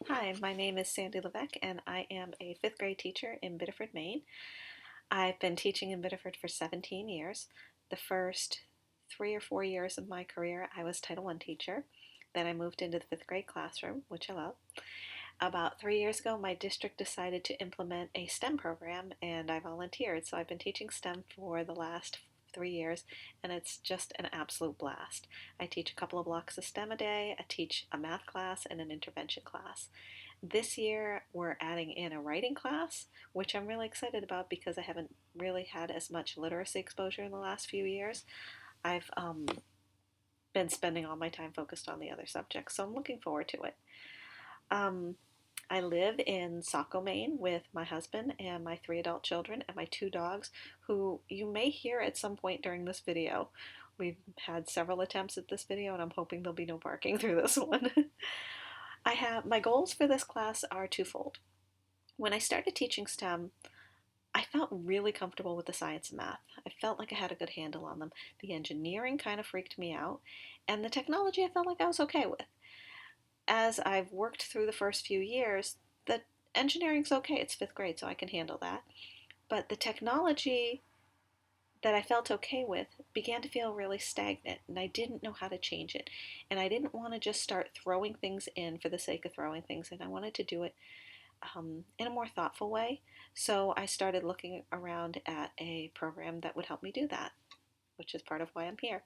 Hi, my name is Sandy Levecque, and I am a fifth grade teacher in Biddeford, Maine. I've been teaching in Biddeford for 17 years. The first 3 or 4 years of my career, I was Title I teacher. Then I moved into the fifth grade classroom, which I love. About 3 years ago, my district decided to implement a STEM program, and I volunteered. So I've been teaching STEM for the last 3 years, and it's just an absolute blast. I teach a couple of blocks of STEM a day, I teach a math class, and an intervention class. This year, we're adding in a writing class, which I'm really excited about because I haven't really had as much literacy exposure in the last few years. I've been spending all my time focused on the other subjects, so I'm looking forward to it. Um, I live in Saco, Maine with my husband and my 3 adult children and my 2 dogs, who you may hear at some point during this video. We've had several attempts at this video, and I'm hoping there'll be no barking through this one. I have my goals for this class are twofold. When I started teaching STEM, I felt really comfortable with the science and math. I felt like I had a good handle on them. The engineering kind of freaked me out, and the technology I felt like I was okay with. As I've worked through the first few years, the engineering's okay. It's fifth grade, so I can handle that. But the technology that I felt okay with began to feel really stagnant, and I didn't know how to change it. And I didn't want to just start throwing things in for the sake of throwing things in. I wanted to do it in a more thoughtful way. So I started looking around at a program that would help me do that, which is part of why I'm here.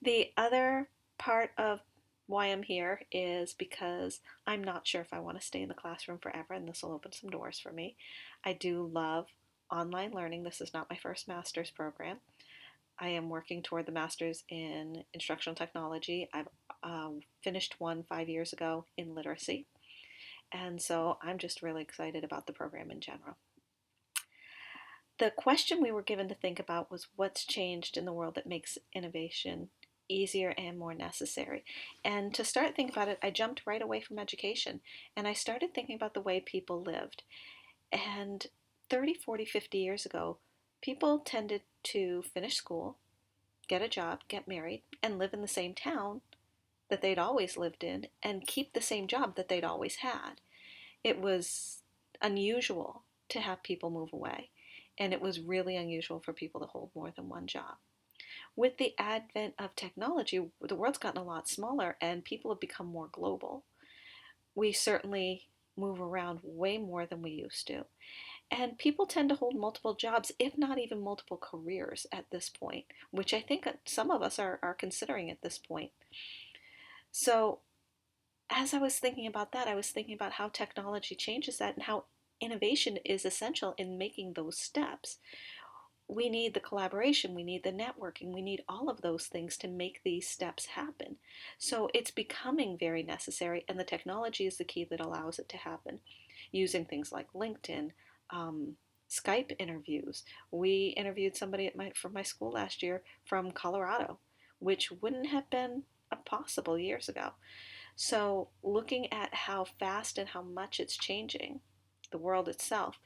The other part of why I'm here is because I'm not sure if I want to stay in the classroom forever, and this will open some doors for me. I do love online learning. This is not my first master's program. I am working toward the master's in instructional technology. I've finished one 5 years ago in literacy. And so I'm just really excited about the program in general. The question we were given to think about was what's changed in the world that makes innovation easier and more necessary. And to start thinking about it, I jumped right away from education and I started thinking about the way people lived. And 30, 40, 50 years ago, people tended to finish school, get a job, get married, and live in the same town that they'd always lived in and keep the same job that they'd always had. It was unusual to have people move away, and it was really unusual for people to hold more than one job. With the advent of technology, the world's gotten a lot smaller and people have become more global. We certainly move around way more than we used to. And people tend to hold multiple jobs, if not even multiple careers at this point, which I think some of us are considering at this point. So as I was thinking about that, I was thinking about how technology changes that and how innovation is essential in making those steps. We need the collaboration, we need the networking, we need all of those things to make these steps happen. So it's becoming very necessary, and the technology is the key that allows it to happen. Using things like LinkedIn, Skype interviews. We interviewed somebody from my school last year from Colorado, which wouldn't have been possible years ago. So, looking at how fast and how much it's changing the world itself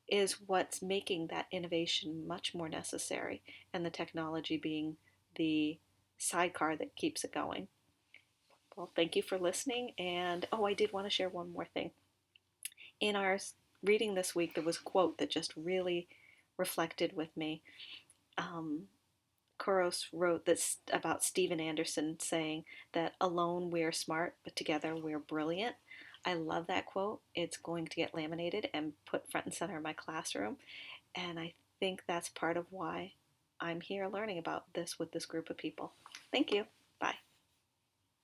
is what's making that innovation much more necessary, and the technology being the sidecar that keeps it going. Well, thank you for listening. And oh, I did want to share one more thing. In our reading this week, there was a quote that just really reflected with me. Um, Kuros wrote this about Steven Anderson saying that alone we're smart, but together we're brilliant. I love that quote. It's going to get laminated and put front and center in my classroom. And I think that's part of why I'm here learning about this with this group of people. Thank you. Bye.